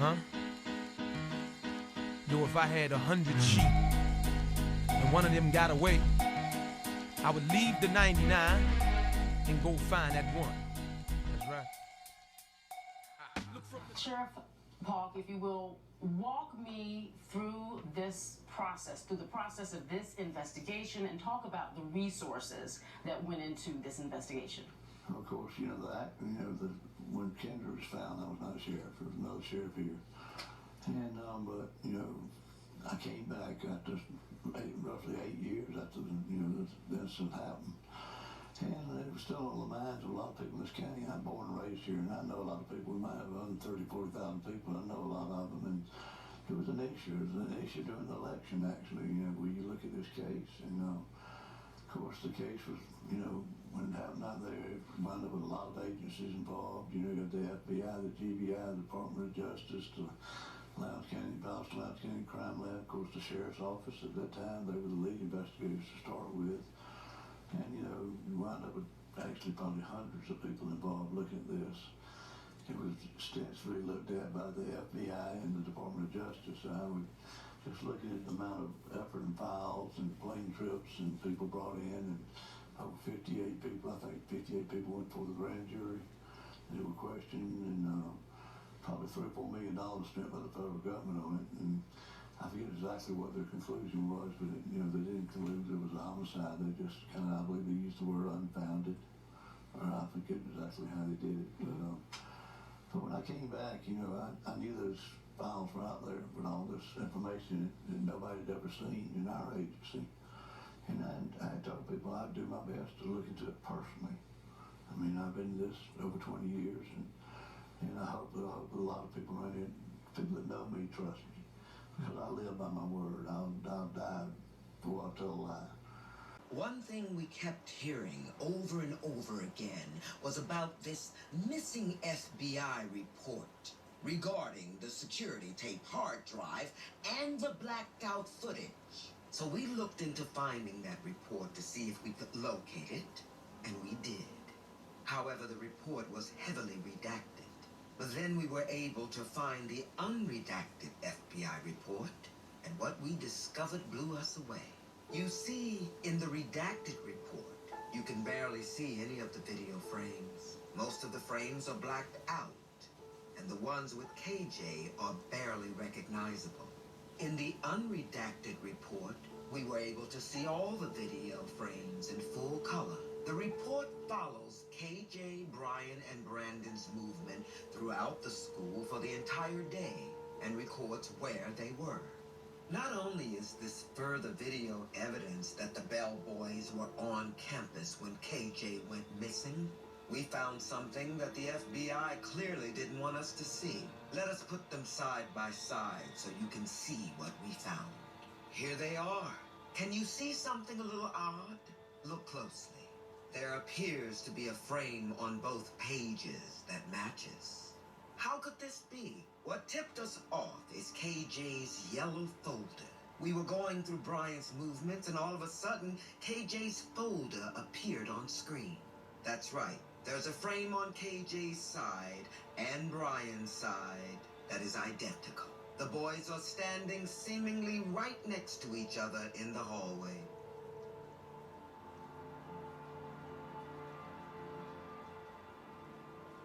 Yo, if I had 100 sheep and one of them got away, I would leave the 99 and go find that one. That's right. Sheriff Paulk, if you will, walk me through this process, through the process of this investigation, and talk about the resources that went into this investigation. Of course, you know, when Kendra was found, I was not a sheriff. There was another sheriff here. And, but, you know, I came back after roughly 8 years after, this incident happened. And it was still on the minds of a lot of people in this county. I'm born and raised here, and I know a lot of people. We might have 130,000, 40,000 people. I know a lot of them. And it was an issue. It was an issue during the election, actually, when you look at this case. And, of course, the case was, when it happened out there, it wound up with a lot of agencies involved. You got the FBI, the G.B.R, the Department of Justice, the Lowndes County Crime Lab, of course, the Sheriff's Office. At that time, they were the lead investigators to start with. And, you wind up with actually probably hundreds of people involved looking at this. It was extensively looked at by the FBI and the Department of Justice. I would just looking at the amount of effort and files and plane trips and people brought in, and over 58 people, I think 58 people went before the grand jury. They were questioned, and probably $3 or $4 million spent by the federal government on it. And I forget exactly what their conclusion was, but they didn't conclude it was a homicide. They just kind of, I believe they used the word unfounded, or I forget exactly how they did it. But when I came back, I knew those files were out there with all this information that nobody had ever seen in our agency. And I told people I'd do my best to look into it personally. I mean, I've been in this over 20 years, and I hope that a lot of people around here, people that know me, trust me. Because I live by my word. I'll die before I tell a lie. One thing we kept hearing over and over again was about this missing FBI report regarding the security tape hard drive and the blacked out footage. So we looked into finding that report to see if we could locate it, and we did. However, the report was heavily redacted. But then we were able to find the unredacted FBI report, and what we discovered blew us away. You see, in the redacted report, you can barely see any of the video frames. Most of the frames are blacked out, and the ones with KJ are barely recognizable. In the unredacted report, we were able to see all the video frames in full color. The report follows KJ, Brian, and Brandon's movement throughout the school for the entire day and records where they were. Not only is this further video evidence that the Bell boys were on campus when KJ went missing, we found something that the FBI clearly didn't want us to see. Let us put them side by side so you can see what we found. Here they are. Can you see something a little odd? Look closely. There appears to be a frame on both pages that matches. How could this be? What tipped us off is KJ's yellow folder. We were going through Brian's movements, and all of a sudden, KJ's folder appeared on screen. That's right. There's a frame on KJ's side and Brian's side that is identical. The boys are standing seemingly right next to each other in the hallway.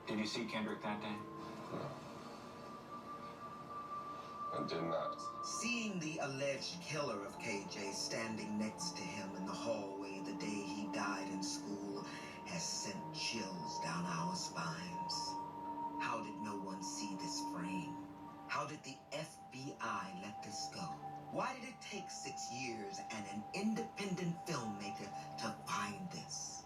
Did you see Kendrick that day? No. I did not. Seeing the alleged killer of KJ standing next to him in the hallway the day he died in school has sent chills down our spines. How did no one see this frame? How did the FBI let this go? Why did it take 6 years and an independent filmmaker to find this?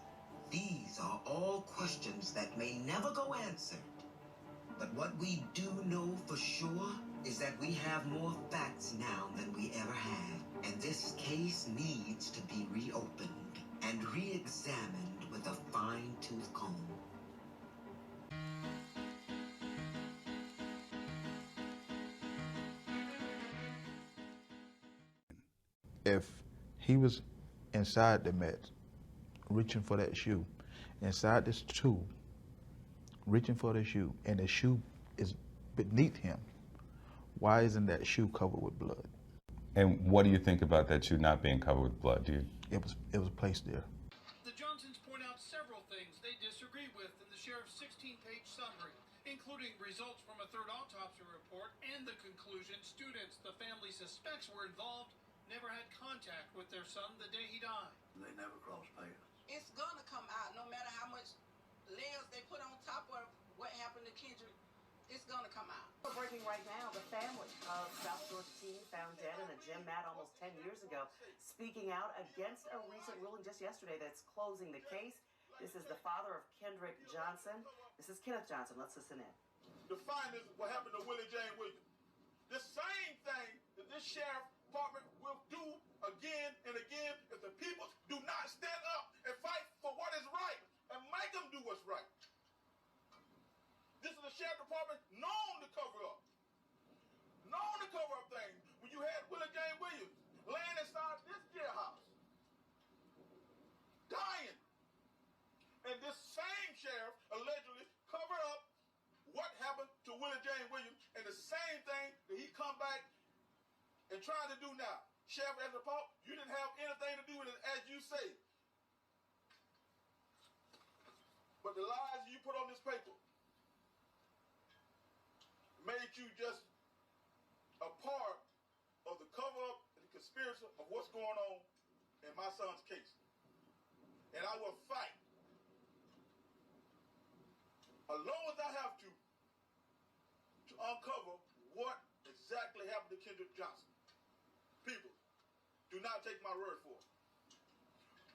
These are all questions that may never go answered. But what we do know for sure is that we have more facts now than we ever have. And this case needs to be reopened and re-examined with a fine-tooth comb. If he was inside the Met, reaching for that shoe, inside this tube, reaching for the shoe, and the shoe is beneath him, Why isn't that shoe covered with blood? And what do you think about that shoe not being covered with blood? It was placed there. The Johnsons point out several things they disagree with in the sheriff's 16-page summary, including results from a third autopsy report and the conclusion students the family suspects were involved never had contact with their son the day he died. They never crossed paths. It's gonna come out no matter how much layers they put on top of what happened to Kendrick. It's gonna come out. We're breaking right now. The family of South Georgia teen found dead in a gym mat almost 10 years ago, speaking out against a recent ruling just yesterday that's closing the case. This is the father of Kendrick Johnson. This is Kenneth Johnson. Let's listen in. The findings what happened to Willie Jane Williams. The same thing that this sheriff department will do again and again if the people do not stand up and fight for what is right and make them do what's right. This is the sheriff department known to cover up. Known to cover up things. When you had Willie Jane Williams laying inside this jailhouse, dying. And this same sheriff allegedly covered up what happened to Willie Jane Williams, and the same thing that he come back and trying to do now. Sheriff Ezra Paulk, you didn't have anything to do with it, as you say. But the lies you put on this paper made you just a part of the cover-up and the conspiracy of what's going on in my son's case. And I will fight, as long as I have to uncover what exactly happened to Kendrick Johnson. People, do not take my word for it.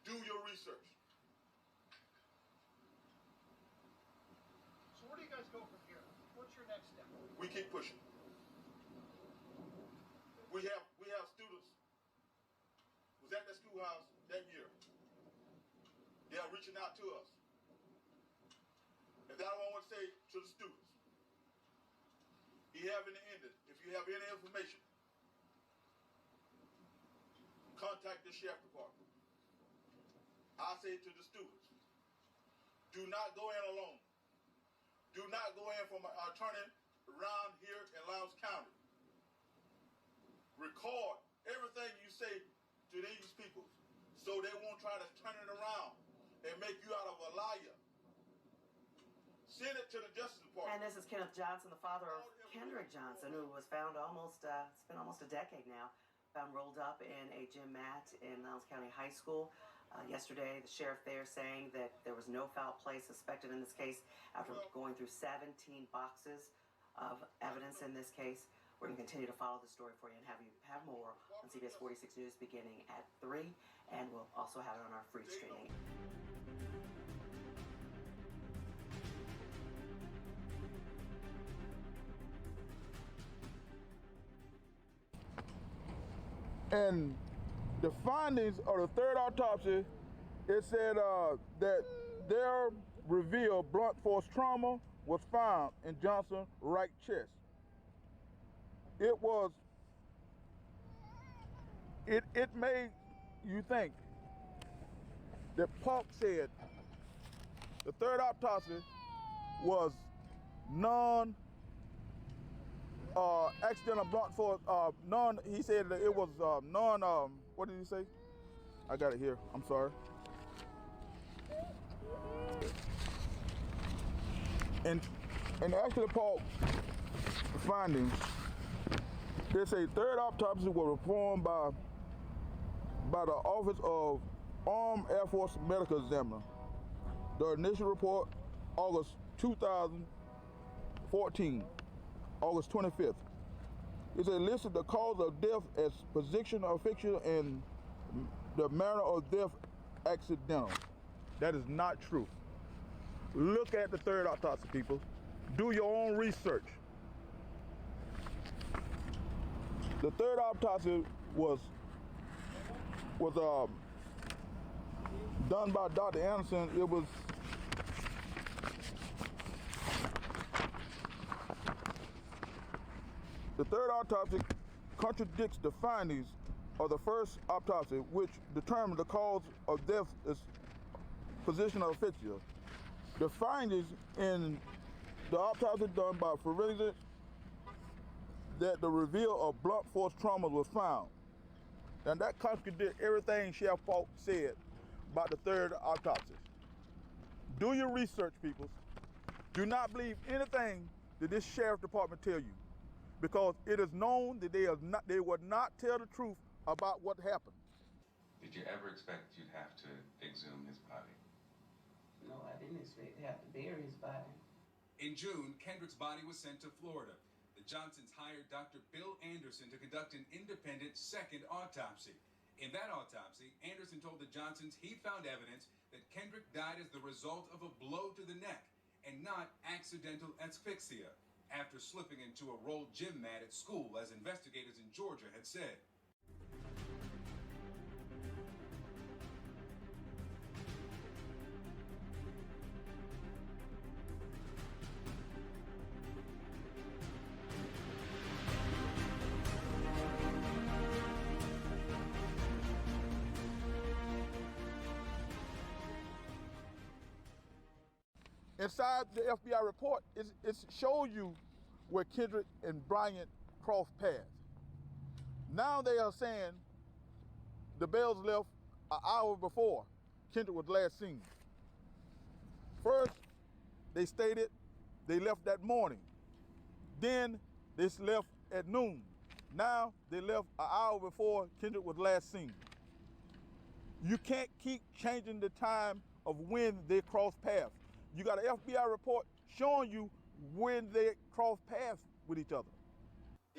Do your research. So where do you guys go from here? What's your next step? We keep pushing. We have students who's at the schoolhouse that year. They are reaching out to us. And that's what I want to say to the students. You haven't ended. If you have any information, contact the sheriff department. I say to the students, do not go in alone. Do not go in from an attorney around here in Lowndes County. Record everything you say to these people so they won't try to turn it around and make you out of a liar. Send it to the Justice Department. And this is Kenneth Johnson, the father of Kendrick Johnson, who was found it's been almost a decade now, found rolled up in a gym mat in Lowndes County High School. Yesterday, the sheriff there saying that there was no foul play suspected in this case after going through 17 boxes of evidence in this case. We're going to continue to follow the story for you and have more on CBS 46 News beginning at 3, and we'll also have it on our free streaming. And the findings of the third autopsy, it said that their revealed blunt force trauma was found in Johnson's right chest. It made you think that Paulk said the third autopsy was accidental blunt force, he said that it was what did he say? I got it here, I'm sorry. And actually Paulk findings, they say third autopsy was performed by the Office of Armed Air Force Medical Examiner. The initial report, August 2014, August 25th. It listed the cause of death as position of fixture and the manner of death accidental. That is not true. Look at the third autopsy, people. Do your own research. The third autopsy was done by Dr. Anderson. It was the third autopsy contradicts the findings of the first autopsy, which determined the cause of death as position of asphyxia. The findings in the autopsy done by forensic that the reveal of blunt force trauma was found. And that contradicts everything Sheriff Paulk said about the third autopsy. Do your research, peoples. Do not believe anything that this sheriff department tell you, because it is known that they would not tell the truth about what happened. Did you ever expect you'd have to exhume his body? No, I didn't expect to have to bury his body. In June, Kendrick's body was sent to Florida. The Johnsons hired Dr. Bill Anderson to conduct an independent second autopsy. In that autopsy, Anderson told the Johnsons he found evidence that Kendrick died as the result of a blow to the neck and not accidental asphyxia after slipping into a rolled gym mat at school, as investigators in Georgia had said. Inside the FBI report, it shows you where Kendrick and Bryant crossed paths. Now they are saying the Bells left an hour before Kendrick was last seen. First, they stated they left that morning. Then they left at noon. Now they left an hour before Kendrick was last seen. You can't keep changing the time of when they crossed paths. You got an FBI report showing you when they cross paths with each other.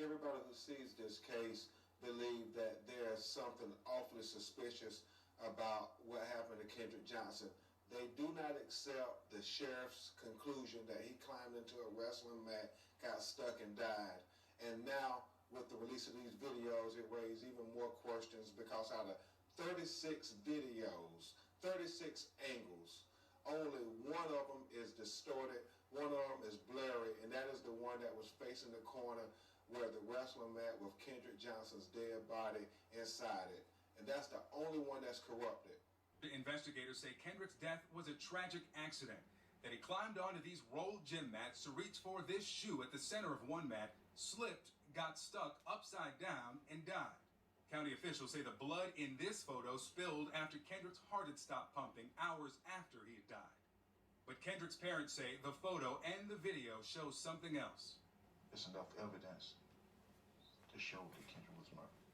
Everybody who sees this case believes that there's something awfully suspicious about what happened to Kendrick Johnson. They do not accept the sheriff's conclusion that he climbed into a wrestling mat, got stuck and died. And now, with the release of these videos, it raises even more questions, because out of 36 videos, 36 angles, only one of them is distorted, one of them is blurry, and that is the one that was facing the corner where the wrestling mat with Kendrick Johnson's dead body inside it. And that's the only one that's corrupted. The investigators say Kendrick's death was a tragic accident, that he climbed onto these rolled gym mats to reach for this shoe at the center of one mat, slipped, got stuck upside down, and died. County officials say the blood in this photo spilled after Kendrick's heart had stopped pumping hours after he had died. But Kendrick's parents say the photo and the video show something else. There's enough evidence to show that Kendrick was murdered.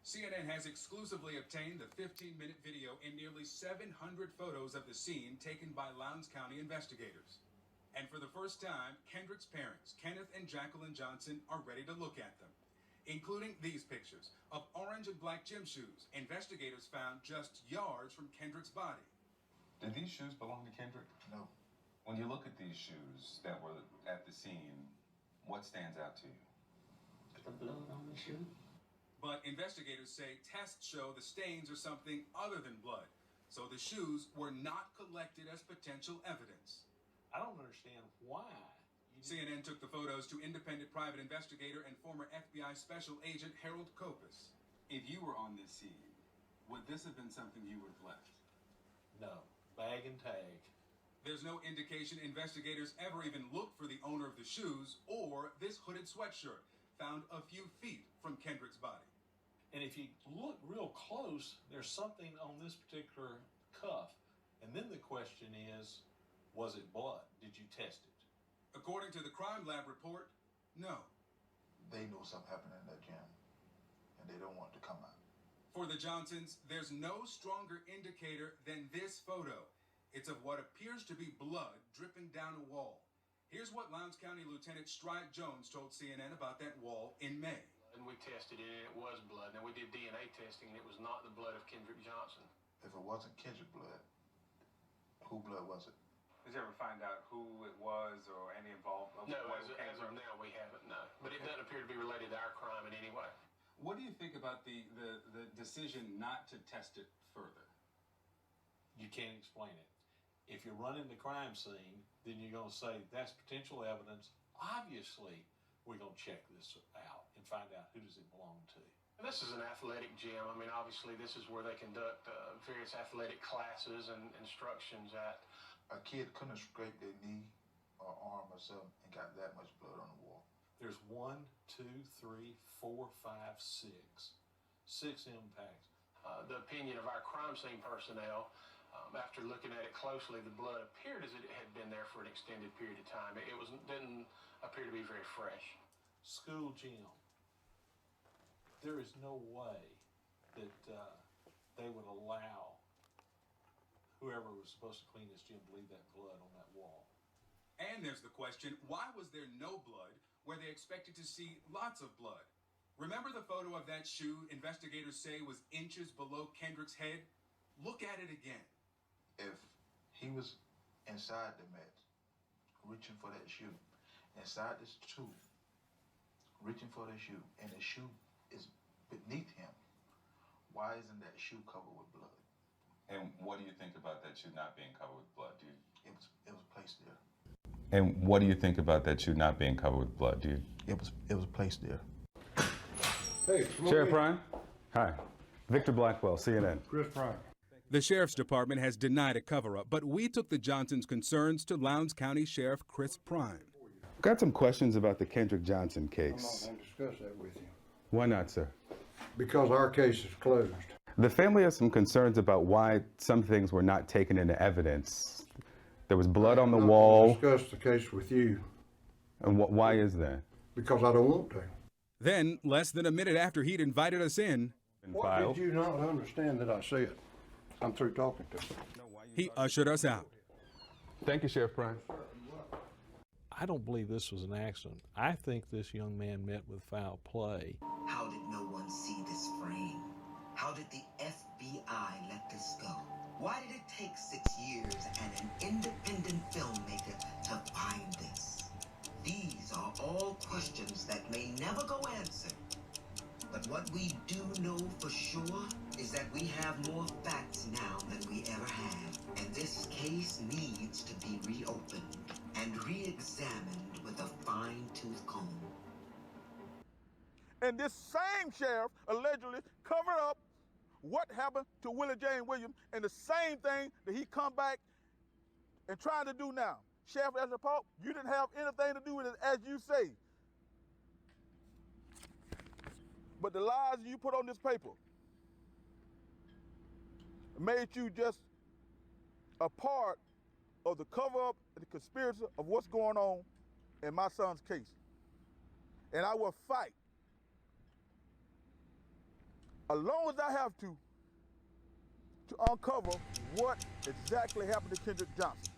CNN has exclusively obtained the 15-minute video and nearly 700 photos of the scene taken by Lowndes County investigators. And for the first time, Kendrick's parents, Kenneth and Jacqueline Johnson, are ready to look at them, including these pictures of orange and black gym shoes investigators found just yards from Kendrick's body. Did these shoes belong to Kendrick? No. When you look at these shoes that were at the scene, what stands out to you? The blood on the shoe. But investigators say tests show the stains are something other than blood, so the shoes were not collected as potential evidence. I don't understand why. CNN took the photos to independent private investigator and former FBI special agent Harold Kopis. If you were on this scene, would this have been something you would have left? No. Bag and tag. There's no indication investigators ever even looked for the owner of the shoes or this hooded sweatshirt found a few feet from Kendrick's body. And if you look real close, there's something on this particular cuff. And then the question is, was it blood? Did you test it? According to the crime lab report, no. They know something happened in that gym, and they don't want it to come out. For the Johnsons, there's no stronger indicator than this photo. It's of what appears to be blood dripping down a wall. Here's what Lowndes County Lieutenant Stride Jones told CNN about that wall in May. And we tested it, and it was blood. Now, we did DNA testing, and it was not the blood of Kendrick Johnson. If it wasn't Kendrick blood, who blood was it? Did you ever find out who it was or any involvement? No, as of now, we haven't, no. But it doesn't appear to be related to our crime in any way. What do you think about the decision not to test it further? You can't explain it. If you're running the crime scene, then you're going to say that's potential evidence. Obviously, we're going to check this out and find out who does it belong to. This is an athletic gym. I mean, obviously, this is where they conduct various athletic classes and instructions at. A kid couldn't have scraped their knee or arm or something and got that much blood on the wall. There's 1, 2, 3, 4, 5, 6. 6 impacts. The opinion of our crime scene personnel, after looking at it closely, the blood appeared as it had been there for an extended period of time. It didn't appear to be very fresh. School gym. There is no way that they would allow whoever was supposed to clean this gym to leave that blood on that wall. And there's the question, why was there no blood where they expected to see lots of blood? Remember the photo of that shoe investigators say was inches below Kendrick's head? Look at it again. If he was inside the mat, reaching for that shoe, inside this tube, reaching for the shoe, and the shoe is beneath him, why isn't that shoe covered with blood? And what do you think about that shoe not being covered with blood, dude? It was placed there. And what do you think about that shoe not being covered with blood, dude? It was placed there. Hey, Sheriff Prime. Hi. Victor Blackwell, CNN. Chris Prime. The Sheriff's Department has denied a cover-up, but we took the Johnsons' concerns to Lowndes County Sheriff Chris Prime. Got some questions about the Kendrick Johnson I'm not case. going to discuss that with you. Why not, sir? Because our case is closed. The family has some concerns about why some things were not taken into evidence. There was blood on the I'm not wall. going to discuss the case with you. And why is that? Because I don't want to. Then, less than a minute after he'd invited us in, What did you not understand that I said? I'm through talking to you. he ushered us out. Thank you, Sheriff Prime. I don't believe this was an accident. I think this young man met with foul play. How did no one see this frame? How did the FBI let this go? Why did it take 6 years and an independent filmmaker to find this? These are all questions that may never go answered. But what we do know for sure is that we have more facts now than we ever have. And this case needs to be reopened and re-examined with a fine-tooth comb. And this same sheriff allegedly covered up what happened to Willie Jane Williams, and the same thing that he come back and trying to do now. Sheriff Ezra Paulk, you didn't have anything to do with it, as you say. But the lies you put on this paper made you just a part of the cover-up and the conspiracy of what's going on in my son's case. And I will fight as long as I have to uncover what exactly happened to Kendrick Johnson.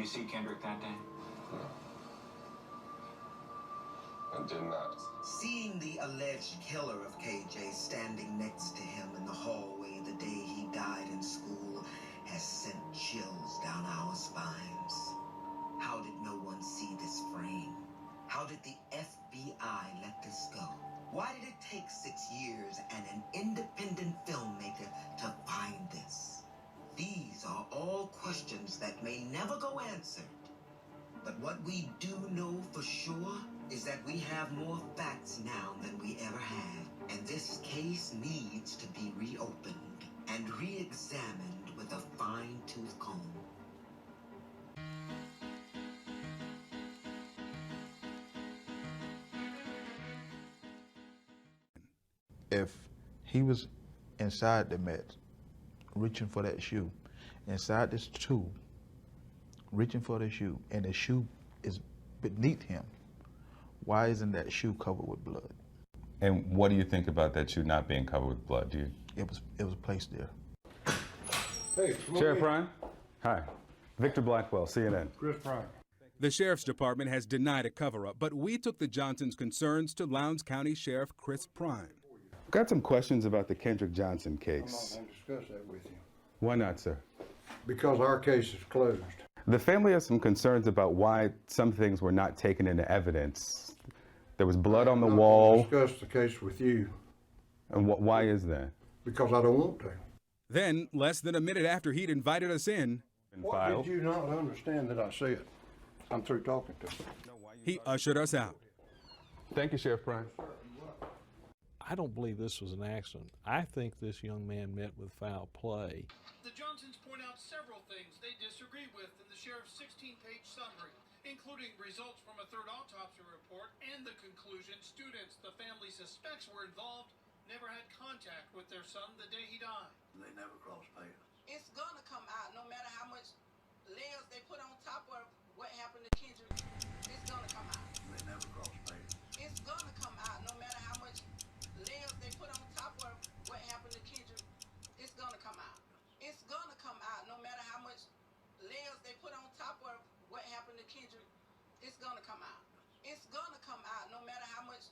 see Kendrick that day? No. I did not. Seeing the alleged killer of KJ standing next to him in the hallway the day he died in school has sent chills down our spines. How did no one see this frame? How did the FBI let this go? Why did it take 6 years and an independent filmmaker to find this? These are all questions that may never go answered. But what we do know for sure is that we have more facts now than we ever have. And this case needs to be reopened and re-examined with a fine-tooth comb. If he was inside the Met, reaching for that shoe, inside this tube, reaching for the shoe, and the shoe is beneath him, why isn't that shoe covered with blood? And what do you think about that shoe not being covered with blood? Do you? It was placed there. Hey, Sheriff Prime? Hi. Victor Blackwell, CNN. Chris Prime. The Sheriff's Department has denied a cover-up, but we took the Johnsons' concerns to Lowndes County Sheriff Chris Prime. Got some questions about the Kendrick Johnson I'm not case. going to discuss that with you. Why not, sir? Because our case is closed. The family has some concerns about why some things were not taken into evidence. There was blood on the I'm not wall. going to discuss the case with you. And why is that? Because I don't want to. Then, less than a minute after he'd invited us in, What did you not understand that I said? I'm through talking to you. he ushered us out. Thank you, Sheriff Prime. I don't believe this was an accident. I think this young man met with foul play. The Johnsons point out several things they disagree with in the sheriff's 16-page summary, including results from a third autopsy report and the conclusion students the family suspects were involved never had contact with their son the day he died. They never crossed paths. It's gonna come out no matter how much layers they put on top of what happened to Kendrick. It's gonna come out. They never crossed paths. It's gonna come out no matter how much layers they put on top of what happened to Kendrick. It's gonna come out. It's gonna come out no matter how much layers they put on top of what happened to Kendrick. It's gonna come out. It's gonna come out no matter how much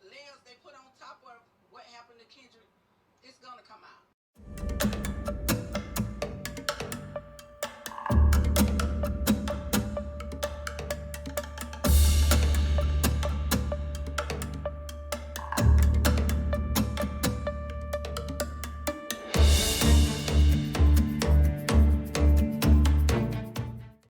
layers they put on top of what happened to Kendrick. It's gonna come out.